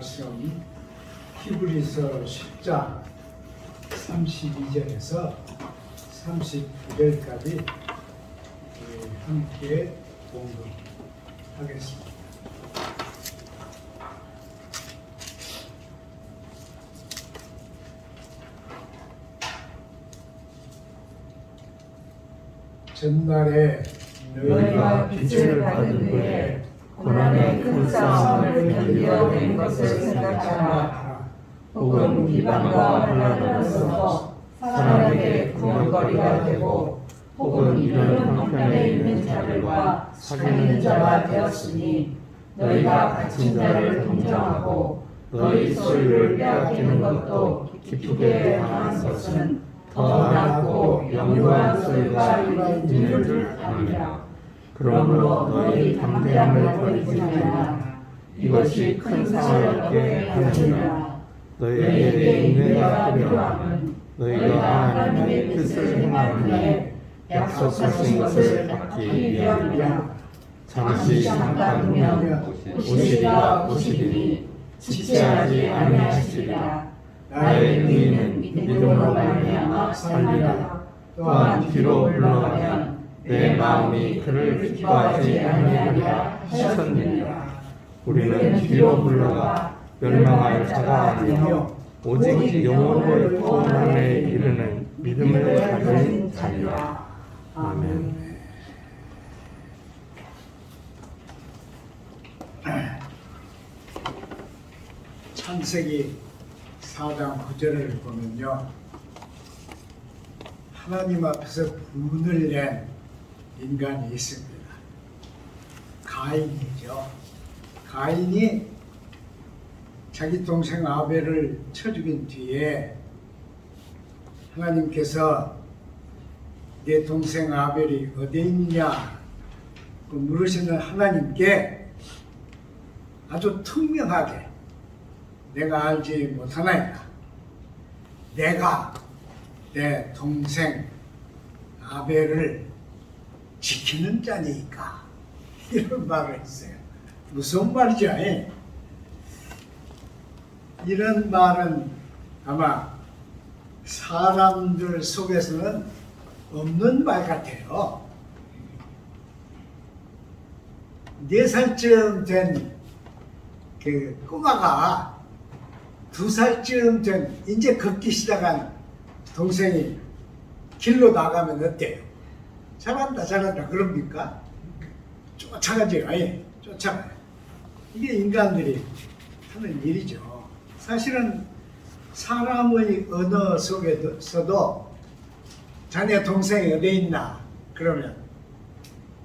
말씀 히브리서 10장 32절에서 39절까지 함께 공부하겠습니다. 전날에 너희가 빛을 받은 후에 고난의 큰 싸움을 견뎌낸 것을 생각하라. 혹은 비방과 혼란으로서 사람에게 구멍거리가 되고 혹은 이런 형편에 있는 자들과 사귀는 자가 되었으니 너희가 갇힌 자를 동정하고 너희 소유를 빼앗기는 것도 기쁘게 당한 것은 더 낫고 영유한 소유가 있는 줄 아니라. 그러므로 너희 담대함을 버리지 말라. 이것이 큰 상을 얻게 하느니라. 너희에게 인내가 필요함은 너희가 하나님의 뜻을 행하는 후에 약속하신 것을 받기 위함이라. 잠시 잠깐 후면 오시리니 지체하지 아니하시리라. 나의 의인은 믿음으로 말미암아 살리라. 또한 뒤로 물러가면 내 마음이 그를 기뻐하지 아니하리라 하셨느니라. 우리는 뒤로 물러가 멸망할 자가 아니며 오직 영혼을 구원함에 이르는 믿음을 가진 자니라. 아멘. 창세기 4장 9절을 보면요, 하나님 앞에서 분을 낸 인간이 있습니다. 가인이죠. 가인이 자기 동생 아벨을 쳐 죽인 뒤에 하나님께서 내 동생 아벨이 어디 있냐 물으시는 하나님께 아주 투명하게 내가 알지 못하나이까 내가 내 동생 아벨을 지키는 자니까 이런 말을 했어요. 무슨 말이죠? 이런 말은 아마 사람들 속에서는 없는 말 같아요. 4살쯤 된 그 꼬마가 2살쯤 된 이제 걷기 시작한 동생이 길로 나가면 어때요? 잘한다 그럽니까? 쫓아가죠. 쫓아가요. 이게 인간들이 하는 일이죠. 사실은 사람의 언어 속에서도 자네 동생이 어디 있나 그러면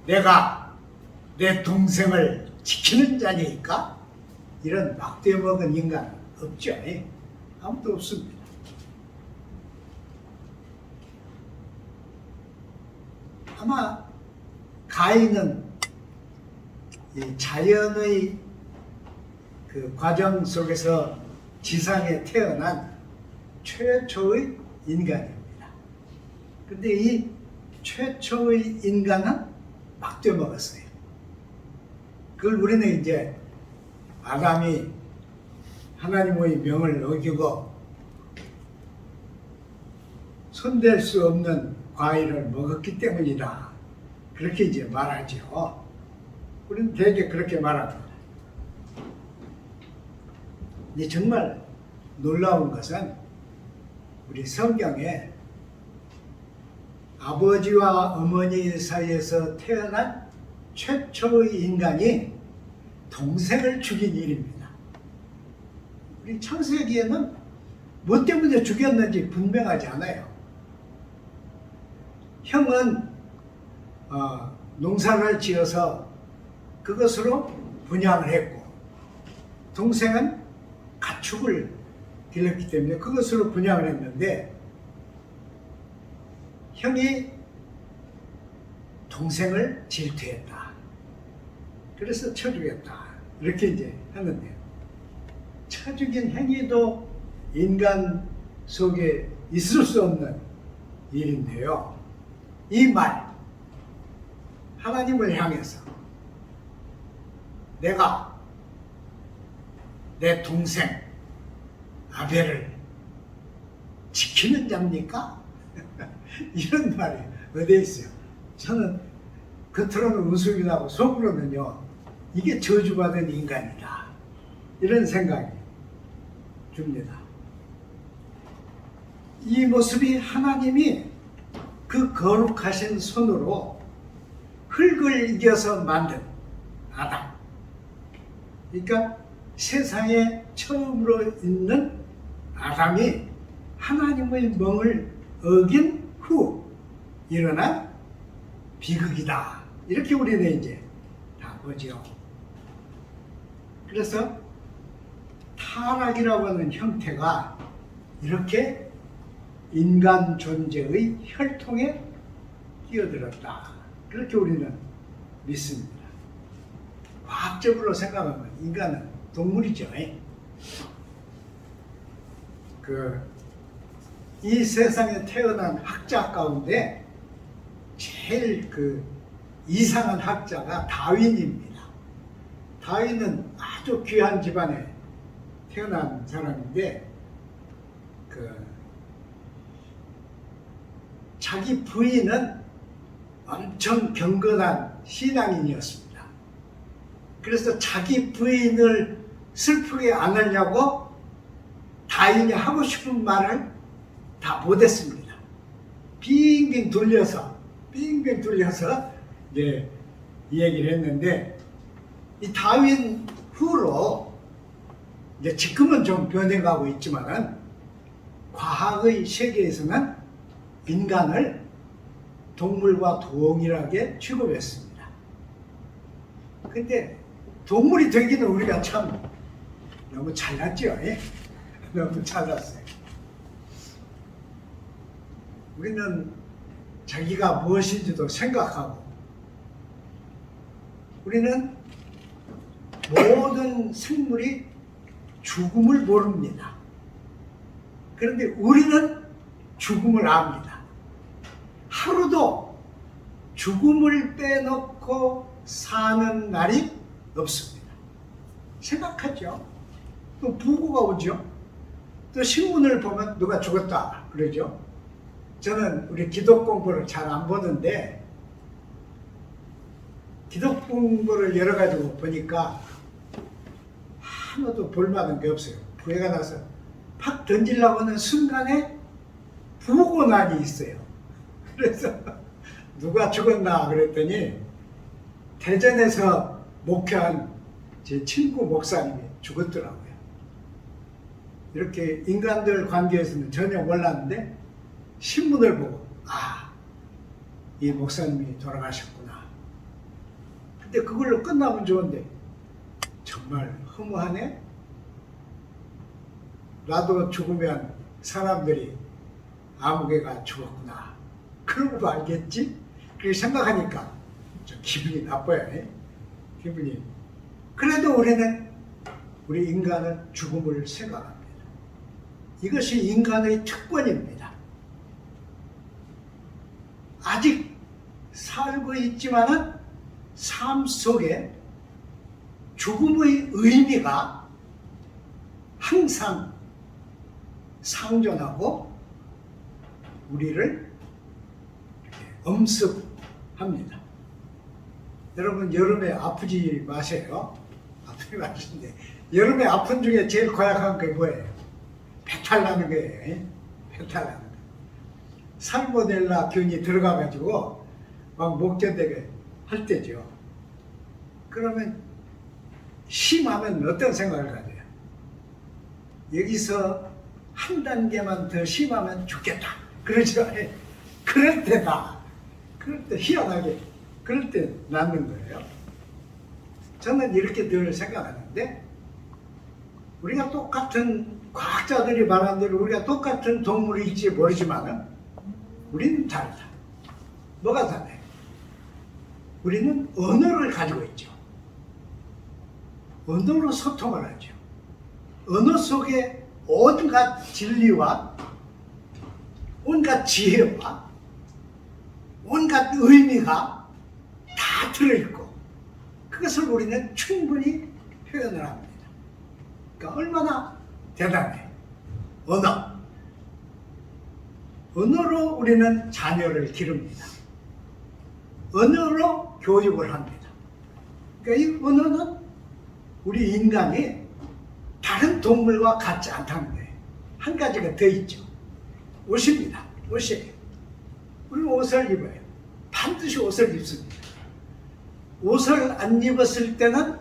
내가 내 동생을 지키는 자니까 이런 막대 먹은 인간 없죠. 아무도 없습니다. 아마 가인은 이 자연의 그 과정 속에서 지상에 태어난 최초의 인간입니다. 근데 이 최초의 인간은 막대 먹었어요. 그걸 우리는 이제 아담이 하나님의 명을 어기고 손댈 수 없는 과일을 먹었기 때문이다. 그렇게 이제 말하죠. 우리는 되게 그렇게 말합니다. 근데 정말 놀라운 것은 우리 성경에 아버지와 어머니 사이에서 태어난 최초의 인간이 동생을 죽인 일입니다. 우리 창세기에는 뭐 때문에 죽였는지 분명하지 않아요. 형은 농사를 지어서 그것으로 분양을 했고 동생은 가축을 길렀기 때문에 그것으로 분양을 했는데 형이 동생을 질투했다. 그래서 쳐 죽였다. 이렇게 이제 하는데요. 쳐 죽인 행위도 인간 속에 있을 수 없는 일인데요. 이 말, 하나님을 향해서 내가 내 동생 아벨을 지키는 자입니까? 이런 말이 어디에 있어요? 저는 겉으로는 웃음이 나고 속으로는요, 이게 저주받은 인간이다, 이런 생각이 듭니다. 이 모습이 하나님이 그 거룩하신 손으로 흙을 이겨서 만든 아담, 그러니까 세상에 처음으로 있는 아담이 하나님의 멍을 어긴 후 일어난 비극이다, 이렇게 우리는 이제 다 보죠. 그래서 타락이라고 하는 형태가 이렇게 인간 존재의 혈통에 끼어들었다, 그렇게 우리는 믿습니다. 과학적으로 생각하면 인간은 동물이죠. 이 세상에 태어난 학자 가운데 제일 이상한 학자가 다윈입니다. 다윈은 아주 귀한 집안에 태어난 사람인데 자기 부인은 엄청 경건한 신앙인이었습니다. 그래서 자기 부인을 슬프게 안 하려고 다윈이 하고 싶은 말을 다 못했습니다. 빙빙 돌려서 이제 이 얘기를 했는데, 이 다윈 후로 이제 지금은 좀 변해가고 있지만은 과학의 세계에서는 인간을 동물과 동일하게 취급했습니다. 근데 동물이 되기는 우리가 참 너무 잘났죠. 너무 잘났어요. 우리는 자기가 무엇인지도 생각하고, 우리는 모든 생물이 죽음을 모릅니다. 그런데 우리는 죽음을 압니다. 하루도 죽음을 빼놓고 사는 날이 없습니다. 생각하죠. 또 부고가 오죠. 또 신문을 보면 누가 죽었다 그러죠. 저는 우리 기독 공부를 잘 안 보는데, 기독 공부를 여러 가지고 보니까 하나도 볼만한 게 없어요. 부회가 나서 팍 던지려고 하는 순간에 부고난이 있어요. 그래서 누가 죽었나 그랬더니 대전에서 목회한 제 친구 목사님이 죽었더라고요. 이렇게 인간들 관계에서는 전혀 몰랐는데 신문을 보고 이 목사님이 돌아가셨구나. 근데 그걸로 끝나면 좋은데 정말 허무하네. 나도 죽으면 사람들이 아무개가 죽었구나, 그러고 알겠지? 그렇게 생각하니까 좀 기분이 나빠요. 기분이. 그래도 우리 인간은 죽음을 생각합니다. 이것이 인간의 특권입니다. 아직 살고 있지만은 삶 속에 죽음의 의미가 항상 상존하고 우리를 엄습합니다. 여러분, 여름에 아프지 마세요. 아프지 마시는데, 여름에 아픈 중에 제일 고약한 게 뭐예요? 배탈 나는 거예요. 배탈 나는 거. 살모넬라 균이 들어가가지고 막 못 견디게 할 때죠. 그러면 심하면 어떤 생각을 가져요? 여기서 한 단계만 더 심하면 죽겠다, 그러죠. 그럴 때다. 그럴 때 희한하게 그럴 때 낫는 거예요. 저는 이렇게 늘 생각하는데, 우리가 똑같은, 과학자들이 말한 대로 우리가 똑같은 동물일지 모르지만은 우리는 다르다. 뭐가 다르요? 우리는 언어를 가지고 있죠. 언어로 소통을 하죠. 언어 속에 온갖 진리와 온갖 지혜와 온갖 의미가 다 들어있고, 그것을 우리는 충분히 표현을 합니다. 그러니까 얼마나 대단해. 언어. 언어로 우리는 자녀를 기릅니다. 언어로 교육을 합니다. 그러니까 이 언어는 우리 인간이 다른 동물과 같지 않다는 거예요. 한 가지가 더 있죠. 옷입니다. 옷이에요. 우리는 옷을 입어요. 반드시 옷을 입습니다. 옷을 안 입었을 때는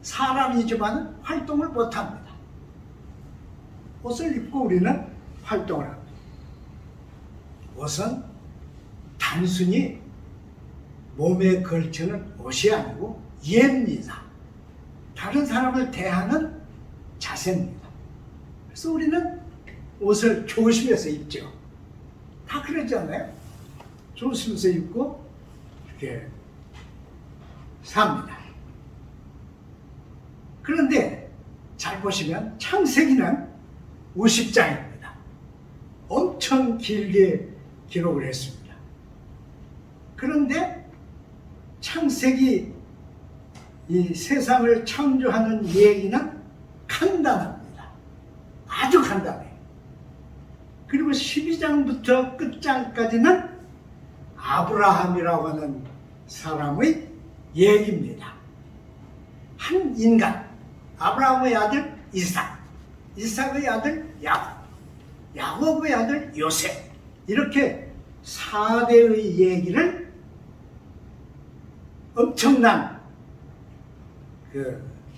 사람이지만 활동을 못합니다. 옷을 입고 우리는 활동을 합니다. 옷은 단순히 몸에 걸치는 옷이 아니고 예입니다. 다른 사람을 대하는 자세입니다. 그래서 우리는 옷을 조심해서 입죠. 다 그러지 않아요? 조심해서 입고 이렇게 삽니다. 그런데 잘 보시면 창세기는 50장입니다. 엄청 길게 기록을 했습니다. 그런데 창세기 이 세상을 창조하는 얘기는 간단합니다. 아주 간단해요. 그리고 12장부터 끝장까지는 아브라함이라고 하는 사람의 얘기입니다. 한 인간, 아브라함의 아들 이삭, 이삭의 아들 야곱, 야곱의 아들 요셉, 이렇게 4대의 얘기를 엄청난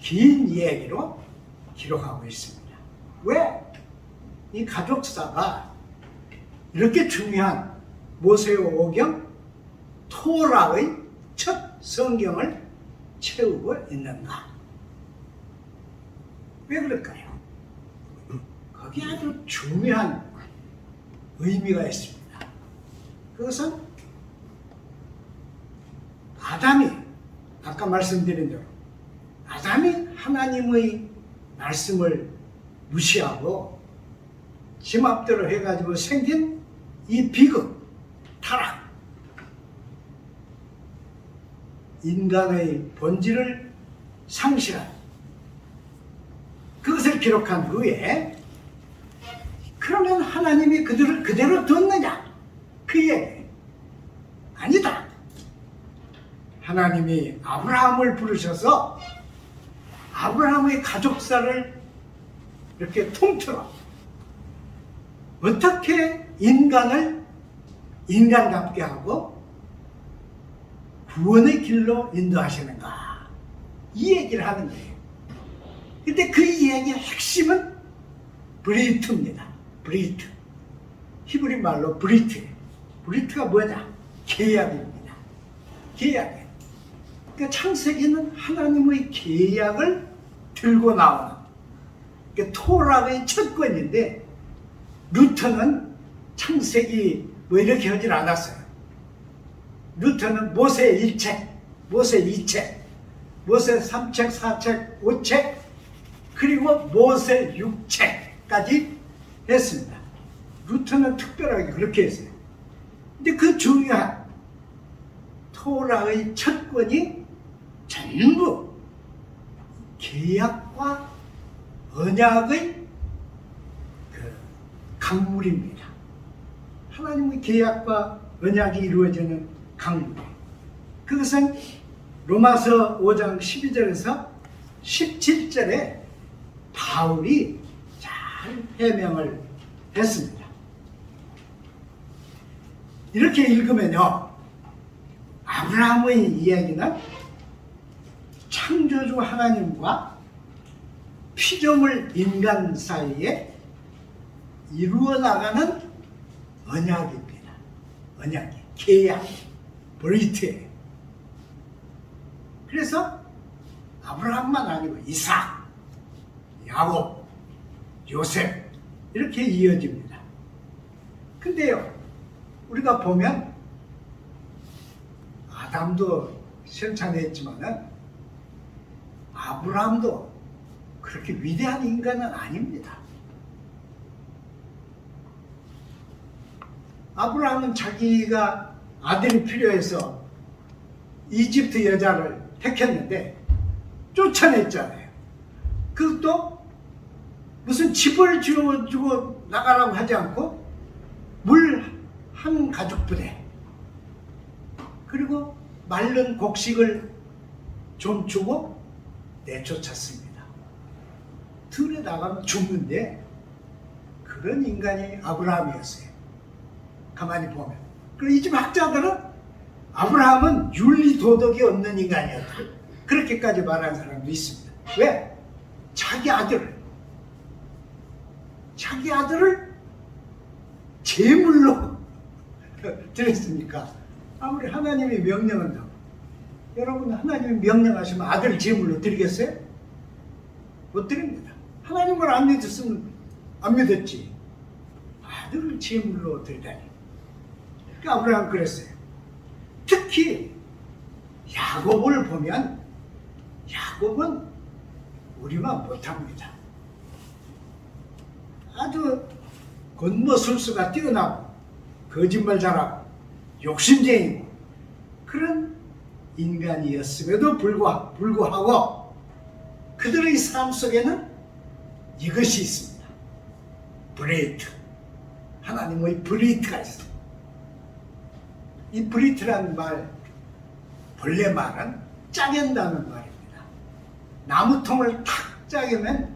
긴 얘기로 기록하고 있습니다. 왜? 이 가족사가 이렇게 중요한 모세오경 토라의 첫 성경을 채우고 있는가? 왜 그럴까요? 거기에 아주 중요한 의미가 있습니다. 그것은 아담이 아까 말씀드린 대로 아담이 하나님의 말씀을 무시하고 지 맘대로 해가지고 생긴 이 비극, 타락, 인간의 본질을 상실한 그것을 기록한 후에 그러면 하나님이 그들을 그대로 뒀느냐? 그 얘기 아니다. 하나님이 아브라함을 부르셔서 아브라함의 가족사를 이렇게 통틀어 어떻게 인간을 인간답게 하고 구원의 길로 인도하시는가, 이 얘기를 하는 거예요. 근데 그 이야기의 핵심은 브리트입니다. 브리트. 히브리 말로 브리트. 브리트가 뭐냐? 계약입니다. 계약. 그러니까 창세기는 하나님의 계약을 들고 나오는, 그러니까 토라의 첫 권인데 루터는 창세기 뭐 이렇게 하질 않았어요. 루터는 모세 1책, 모세 2책, 모세 3책, 4책, 5책, 그리고 모세 6책까지 했습니다. 루터는 특별하게 그렇게 했어요. 근데 그 중요한 토라의 첫 권이 전부 계약과 언약의 강물입니다. 하나님의 계약과 언약이 이루어지는 강물. 그것은 로마서 5장 12절에서 17절에 바울이 잘 해명을 했습니다. 이렇게 읽으면요, 아브라함의 이야기는 창조주 하나님과 피조물 인간 사이에 이루어 나가는 언약입니다. 언약이, 계약, 브리트예요. 그래서 아브라함만 아니고 이삭, 야곱, 요셉 이렇게 이어집니다. 근데요, 우리가 보면 아담도 생산했지만은 아브라함도 그렇게 위대한 인간은 아닙니다. 아브라함은 자기가 아들이 필요해서 이집트 여자를 택했는데 쫓아냈잖아요. 그것도 무슨 집을 지어주고 나가라고 하지 않고 물 한 가죽 부대 그리고 마른 곡식을 좀 주고 내쫓았습니다. 들에 나가면 죽는데 그런 인간이 아브라함이었어요. 가만히 보면. 그리고 이 집 학자들은 아브라함은 윤리 도덕이 없는 인간이었다. 그렇게까지 말하는 사람도 있습니다. 왜? 자기 아들을 제물로 드렸으니까. 아무리 하나님이 명령한다고. 여러분 하나님이 명령하시면 아들 제물로 드리겠어요? 못 드립니다. 하나님을 안 믿었으면 안 믿었지. 아들을 제물로 드리다니. 그러니까 아브라함 그랬어요. 특히 야곱을 보면 야곱은 우리만 못합니다. 아주 겉모술수가 뛰어나고 거짓말 잘하고 욕심쟁이고 그런 인간이었음에도 불구하고 그들의 삶 속에는 이것이 있습니다. 브레이트. 하나님의 브레이트가 있습니다. 이 브레이트라는 말, 본래 말은 짜낸다는 말입니다. 나무통을 탁 짜게면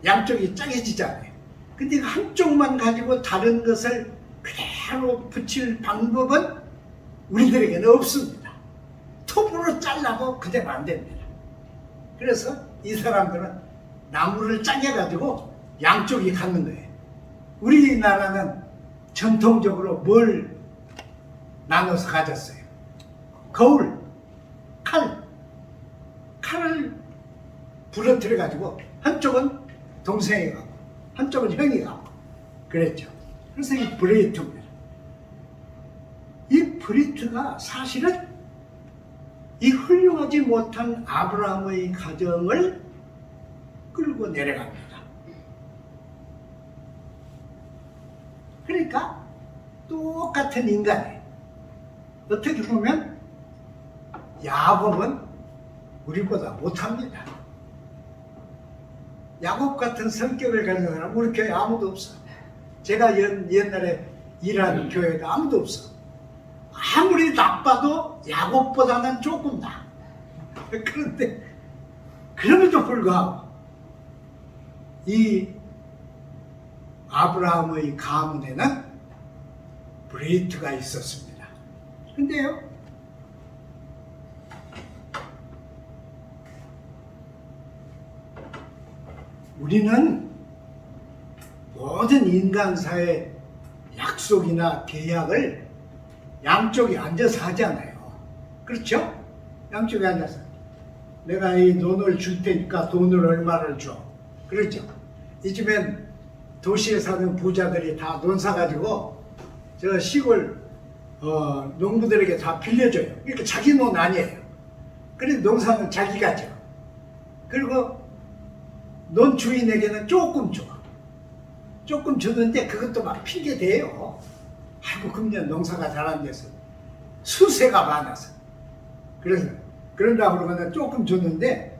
양쪽이 짜게지잖아요. 근데 한쪽만 가지고 다른 것을 그대로 붙일 방법은 우리들에게는 없습니다. 톱으로 잘라도 그대로 안 됩니다. 그래서 이 사람들은 나무를 짜게 가지고 양쪽이 갖는 거예요. 우리나라는 전통적으로 뭘 나눠서 가졌어요? 거울, 칼을 부러뜨려 가지고 한쪽은 동생이 가고 한쪽은 형이 가고 그랬죠. 그래서 이 브레이트입니다. 이 브레이트가 사실은 이 훌륭하지 못한 아브라함의 가정을 끌고 내려갑니다. 그러니까 똑같은 인간이에요. 어떻게 보면 야곱은 우리보다 못합니다. 야곱 같은 성격을 가진 사람 우리 교회에 아무도 없어. 제가 옛날에 일한 교회도 아무도 없어. 아무리 나빠도 야곱보다는 조금 나. 그런데 그럼에도 불구하고 이 아브라함의 가문에는 브레이트가 있었습니다. 근데요, 우리는 모든 인간사의 약속이나 계약을 양쪽이 앉아서 하잖아요. 그렇죠? 양쪽이 앉아서 내가 이 돈을 줄 테니까 돈을 얼마를 줘. 그렇죠? 이 집엔 도시에 사는 부자들이 다 돈 사가지고 저 시골 농부들에게 다 빌려줘요. 그러니까 자기 돈 아니에요. 그래서 농사는 자기가 져. 그리고 논 주인에게는 조금 줘. 조금 주는데 그것도 막 핑계 대요. 아이고 금년 농사가 잘 안 돼서 수세가 많아서. 그래서 그런다고 그러면 조금 줬는데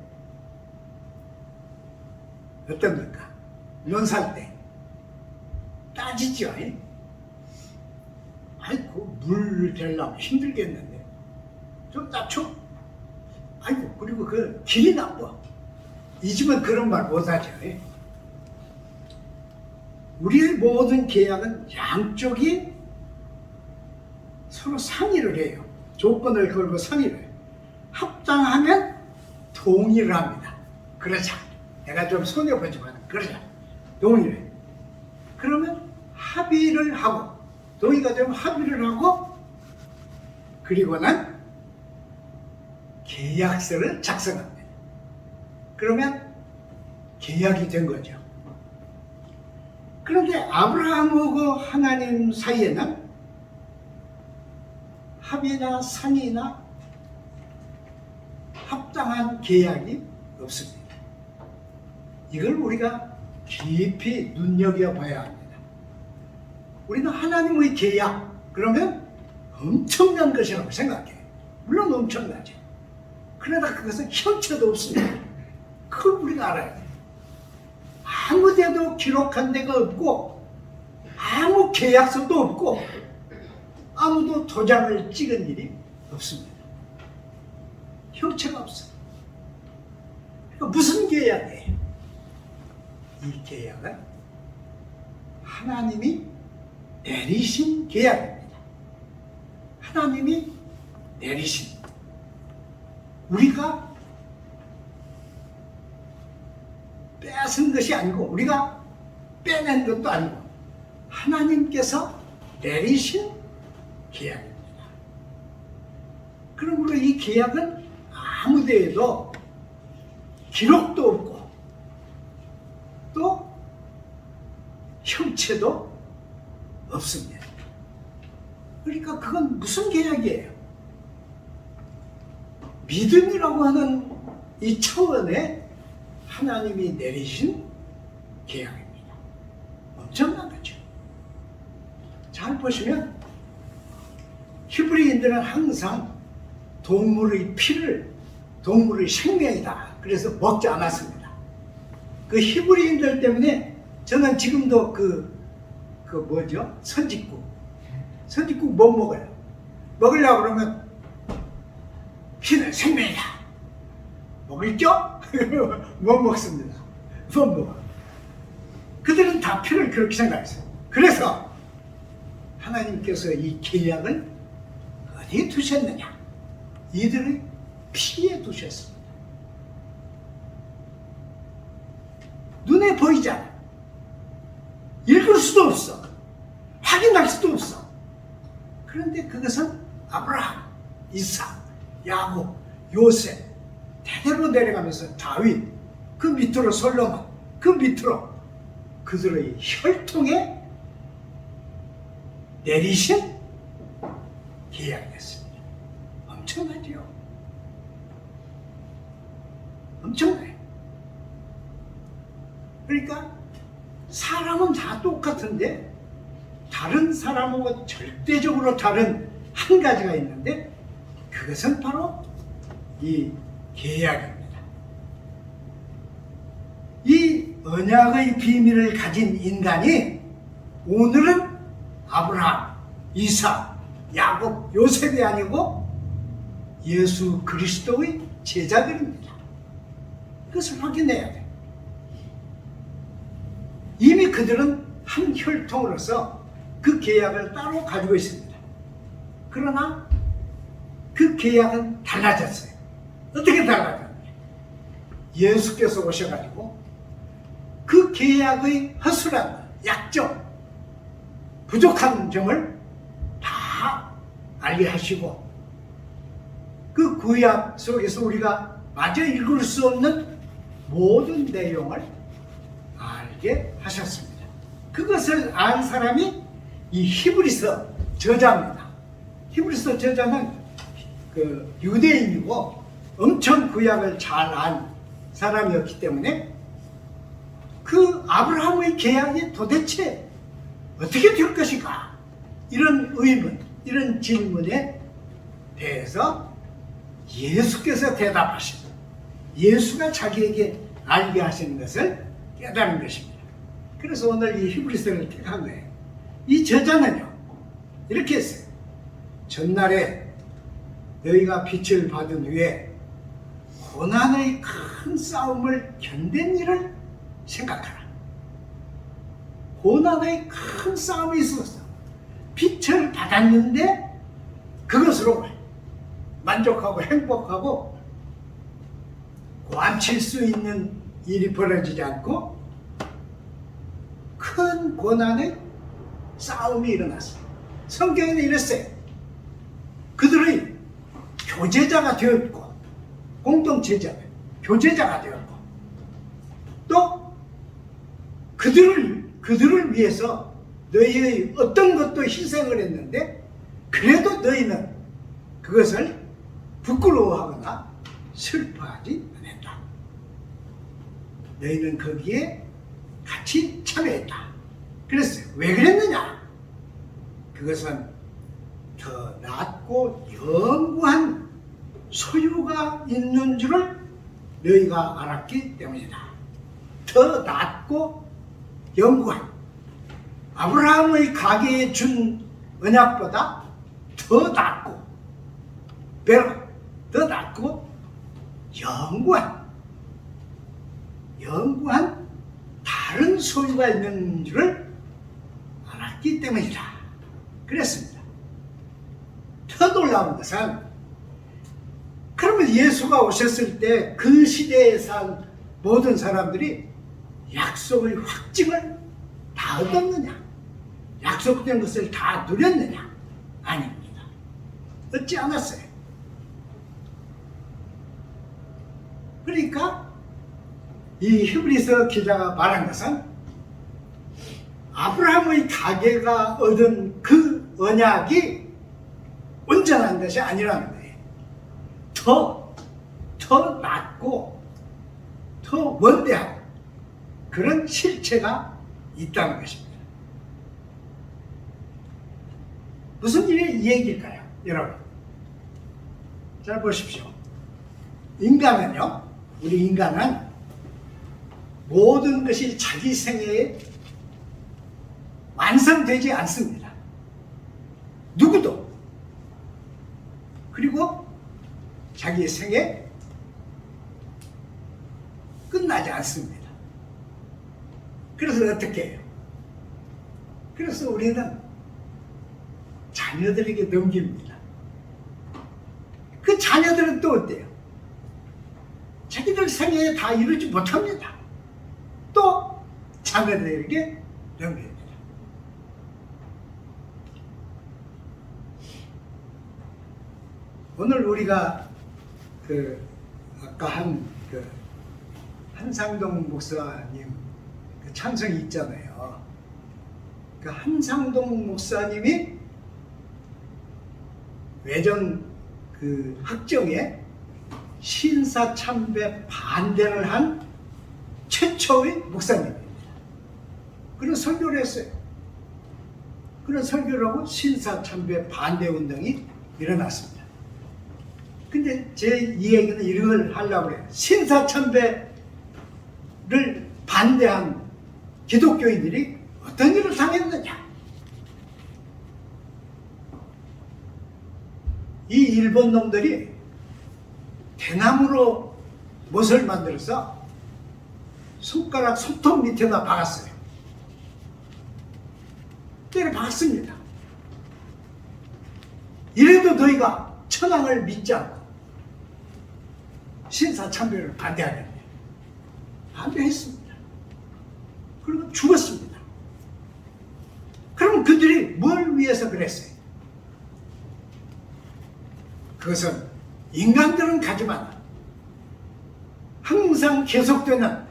어떻습니까? 논 살 때 따지죠. 아이고 물 대려면 힘들겠는데 좀 낮춰. 아이고 그리고 그 길이 나빠. 이 집은 그런 말 못하죠. 우리의 모든 계약은 양쪽이 서로 상의를 해요. 조건을 걸고 상의를 해요. 합당하면 동의를 합니다. 그러자. 내가 좀 손해보지만 그러자. 동의를 해요. 그러면 합의를 하고 동의가 되면 합의를 하고 그리고는 계약서를 작성합니다. 그러면 계약이 된 거죠. 그런데 아브라함하고 하나님 사이에는 합의나 상의나 합당한 계약이 없습니다. 이걸 우리가 깊이 눈여겨봐야 합니다. 우리는 하나님의 계약, 그러면 엄청난 것이라고 생각해요. 물론 엄청나죠. 그러나 그것은 형체도 없습니다. 그걸 우리가 알아야 돼요. 아무데나 어디에도 기록한 데가 없고 아무 계약서도 없고 아무도 도장을 찍은 일이 없습니다. 형체가 없어요. 그러니까 무슨 계약이에요? 이 계약은 하나님이 내리신 계약입니다. 하나님이 내리신, 우리가 뺏은 것이 아니고 우리가 빼낸 것도 아니고 하나님께서 내리신 계약입니다. 그러므로 이 계약은 아무 데에도 기록도 없고 또 형체도 없습니다. 그러니까 그건 무슨 계약이에요? 믿음이라고 하는 이 차원에 하나님이 내리신 계약입니다. 엄청난 거죠. 잘 보시면 히브리인들은 항상 동물의 피를, 동물의 생명이다, 그래서 먹지 않았습니다. 그 히브리인들 때문에 저는 지금도 선짓국 못 먹어요. 먹으려고 그러면 피는 생명이다, 먹을겨? 못 먹습니다. 못 먹어. 그들은 다 피를 그렇게 생각했어요. 그래서 하나님께서 이 계약을 어디에 두셨느냐? 이들의 피에 두셨습니다. 눈에 보이잖아. 읽을 수도 없어. 확인할 수도 없어. 그런데 그것은 아브라함, 이삭, 야곱, 요셉, 대대로 내려가면서 다윗, 그 밑으로 솔로몬, 그 밑으로 그들의 혈통에 내리신 계약이었습니다. 엄청나지요? 엄청나요. 그러니까 사람은 다 똑같은데 다른 사람하고 절대적으로 다른 한 가지가 있는데 그것은 바로 이 계약입니다. 이 언약의 비밀을 가진 인간이 오늘은 아브라함, 이삭, 야곱, 요셉이 아니고 예수 그리스도의 제자들입니다. 그것을 확인해야 돼요. 이미 그들은 한 혈통으로서 그 계약을 따로 가지고 있습니다. 그러나 그 계약은 달라졌어요. 어떻게 달라졌냐? 예수께서 오셔가지고 그 계약의 허술한 약점, 부족한 점을 다 알게 하시고 그 구약 속에서 우리가 마저 읽을 수 없는 모든 내용을 알게 하셨습니다. 그것을 안 사람이 이 히브리서 저자입니다. 히브리서 저자는 그 유대인이고 엄청 구약을 잘 안 사람이었기 때문에 그 아브라함의 계약이 도대체 어떻게 될 것인가, 이런 의문, 이런 질문에 대해서 예수께서 대답하십니다. 예수가 자기에게 알게 하시는 것을 깨달은 것입니다. 그래서 오늘 이 히브리서를 택한 거예요. 이 저자는요 이렇게 했어요. 전날에 너희가 빛을 받은 후에 고난의 큰 싸움을 견딘 일을 생각하라. 고난의 큰 싸움이 있었어. 빛을 받았는데 그것으로 만족하고 행복하고 고함칠 수 있는 일이 벌어지지 않고 큰 고난의 싸움이 일어났어요. 성경에는 이랬어요. 그들의 교제자가 되었고, 공동체자, 교제자가 되었고, 또 그들을 위해서 너희의 어떤 것도 희생을 했는데 그래도 너희는 그것을 부끄러워하거나 슬퍼하지 않았다. 너희는 거기에 같이 참여했다. 그랬어요. 왜 그랬느냐? 그것은 더 낮고 영구한 소유가 있는 줄을 너희가 알았기 때문이다. 더 낮고 영구한 아브라함의 가계에 준 언약보다 더 낫고 더 낫고 영구한 다른 소유가 있는 줄을 알았기 때문이다. 그랬습니다. 더 놀라운 것은 그러면 예수가 오셨을 때 그 시대에 산 모든 사람들이 약속의 확증을 다 얻었느냐? 약속된 것을 다 누렸느냐? 아닙니다. 얻지 않았어요. 그러니까 이 히브리서 기자가 말한 것은 아브라함의 가계가 얻은 그 언약이 온전한 것이 아니라는 거예요. 더 낮고 더 원대한 그런 실체가 있다는 것입니다. 무슨 일이 이 얘기일까요? 여러분 잘 보십시오. 우리 인간은 모든 것이 자기 생애에 완성되지 않습니다. 누구도. 그리고 자기 생애 끝나지 않습니다. 그래서 어떻게 해요? 그래서 우리는 자녀들에게 넘깁니다. 그 자녀들은 또 어때요? 자기들 생애에 다 이루지 못합니다. 또 자녀들에게 넘깁니다. 오늘 우리가 아까 한상동 목사님 찬송이 있잖아요. 그 한상동 목사님이 외전 학정에 신사참배 반대를 한 최초의 목사님입니다. 그런 설교를 했어요. 그런 설교를 하고 신사참배 반대 운동이 일어났습니다. 근데 제 이야기는 이걸 하려고 해요. 신사참배를 반대한 기독교인들이 어떤 일을 당했느냐? 이 일본 놈들이 대나무로 못을 만들어서 손가락 손톱 밑에다 박았어요. 때려 박았습니다. 이래도 너희가 천황을 믿지 않고 신사참배를 반대하겠네. 반대했습니다. 그리고 죽었습니다. 그럼 그들이 뭘 위해서 그랬어요? 그것은 인간들은 가지만 항상 계속되는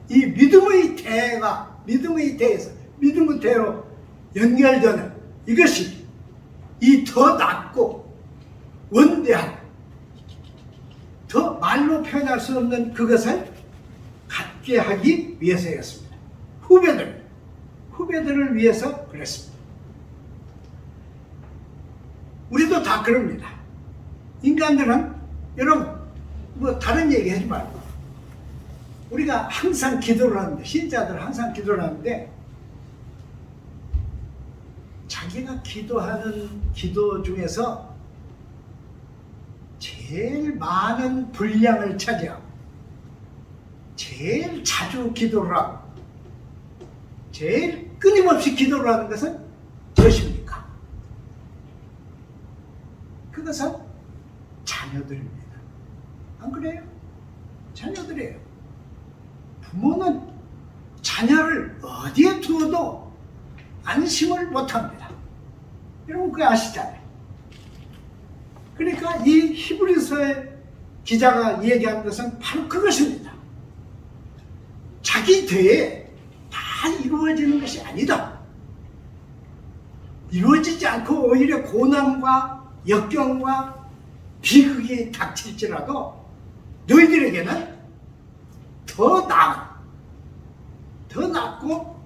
이 믿음의 대에서 믿음의 대로 연결되는 이것이 이 더 낮고 원대한 더 말로 표현할 수 없는 그것을 갖게 하기 위해서였습니다. 후배들을 위해서 그랬습니다. 우리도 다 그럽니다. 인간들은 여러분 다른 얘기 하지 말고 우리가 항상 기도를 하는데 신자들 항상 기도를 하는데 자기가 기도하는 기도 중에서 제일 많은 분량을 차지하고 제일 자주 기도를 하고 제일 끊임없이 기도를 하는 것은 무엇입니까? 그것은 자녀들입니다. 안 그래요? 자녀들이에요. 부모는 자녀를 어디에 두어도 안심을 못합니다. 여러분 그거 아시잖아요. 그러니까 이 히브리서의 기자가 얘기하는 것은 바로 그것입니다. 자기 대에 다 이루어지는 것이 아니다. 이루어지지 않고 오히려 고난과 역경과 비극이 닥칠지라도 너희들에게는 더 낫고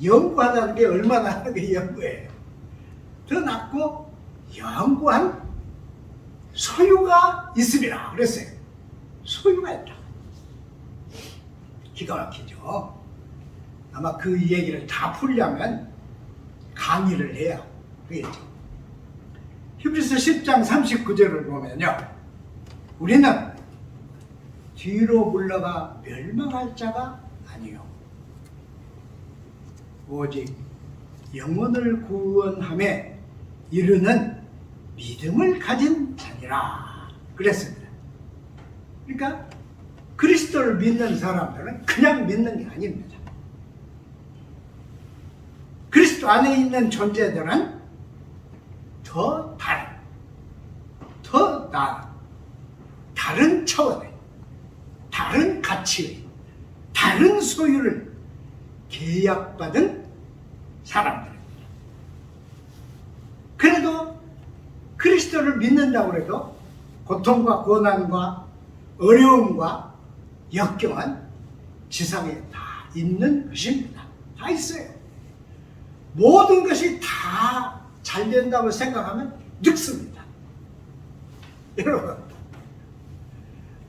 영구하다는 게 얼마나 영구해요. 더 낫고 영구한 소유가 있으리라 그랬어요. 소유가 있다. 기가 막히죠. 아마 그 얘기를 다 풀려면 강의를 해야 되겠죠. 히브리서 10장 39절을 보면요, 우리는 뒤로 물러가 멸망할 자가 아니요 오직 영혼을 구원함에 이르는 믿음을 가진 자니라 그랬습니다. 그러니까 그리스도를 믿는 사람들은 그냥 믿는 게 아닙니다. 그리스도 안에 있는 존재들은 더 다른 차원의, 다른 가치의, 다른 소유를 계약받은 사람들입니다. 그래도 그리스도를 믿는다고 해도 고통과 고난과 어려움과 역경은 지상에 다 있는 것입니다. 다 있어요. 모든 것이 다 잘 된다고 생각하면 늙습니다. 여러분,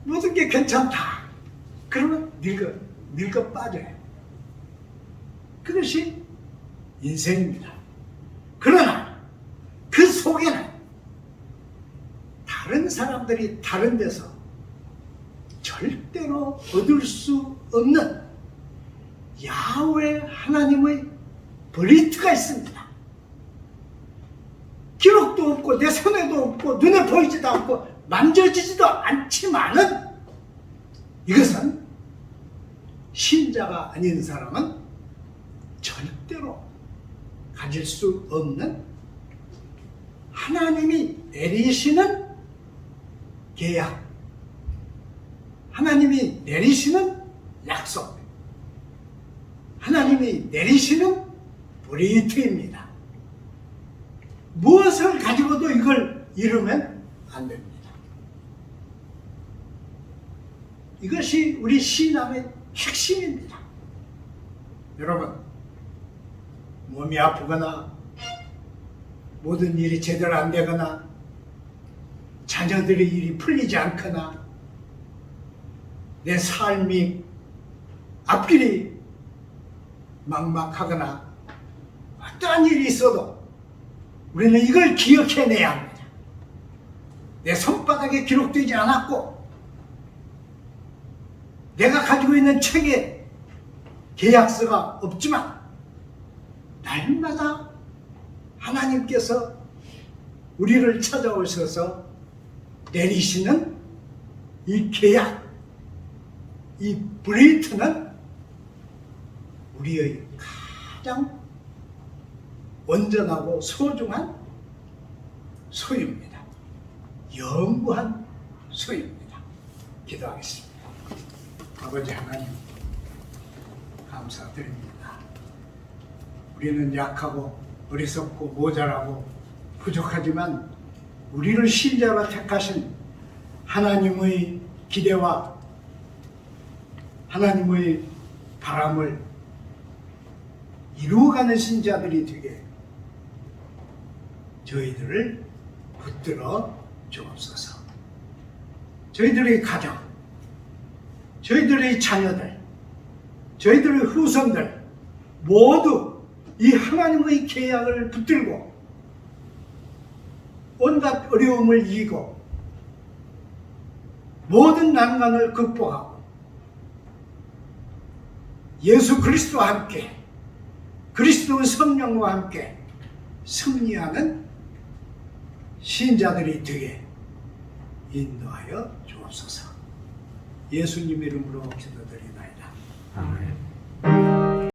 모든 게 괜찮다 그러면 늙어 빠져요. 그것이 인생입니다. 그러나 그 속에는 다른 사람들이 다른 데서 절대로 얻을 수 없는 야훼 하나님의 브리트가 있습니다. 기록도 없고 내 손에도 없고 눈에 보이지도 않고 만져지지도 않지만은 이것은 신자가 아닌 사람은 절대로 가질 수 없는 하나님이 내리시는 계약, 하나님이 내리시는 약속, 하나님이 내리시는 브리트입니다. 무엇을 가지고도 이걸 이루면 안 됩니다. 이것이 우리 신앙의 핵심입니다. 여러분, 몸이 아프거나 모든 일이 제대로 안 되거나 자녀들의 일이 풀리지 않거나 내 삶이 앞길이 막막하거나 어떠한 일이 있어도 우리는 이걸 기억해내야 합니다. 내 손바닥에 기록되지 않았고 내가 가지고 있는 책에 계약서가 없지만 날마다 하나님께서 우리를 찾아오셔서 내리시는 이 계약, 이 브리트는 우리의 가장 온전하고 소중한 소유입니다. 영구한 소유입니다. 기도하겠습니다. 아버지 하나님, 감사드립니다. 우리는 약하고 어리석고 모자라고 부족하지만 우리를 신자로 택하신 하나님의 기대와 하나님의 바람을 이루어가는 신자들이 되게 저희들을 붙들어 주옵소서. 저희들의 가정, 저희들의 자녀들, 저희들의 후손들 모두 이 하나님의 계약을 붙들고 온갖 어려움을 이기고 모든 난관을 극복하고 예수 그리스도와 함께 그리스도의 성령과 함께 승리하는 신자들이 되게 인도하여 주옵소서. 예수님 이름으로 기도드리나이다. 아멘.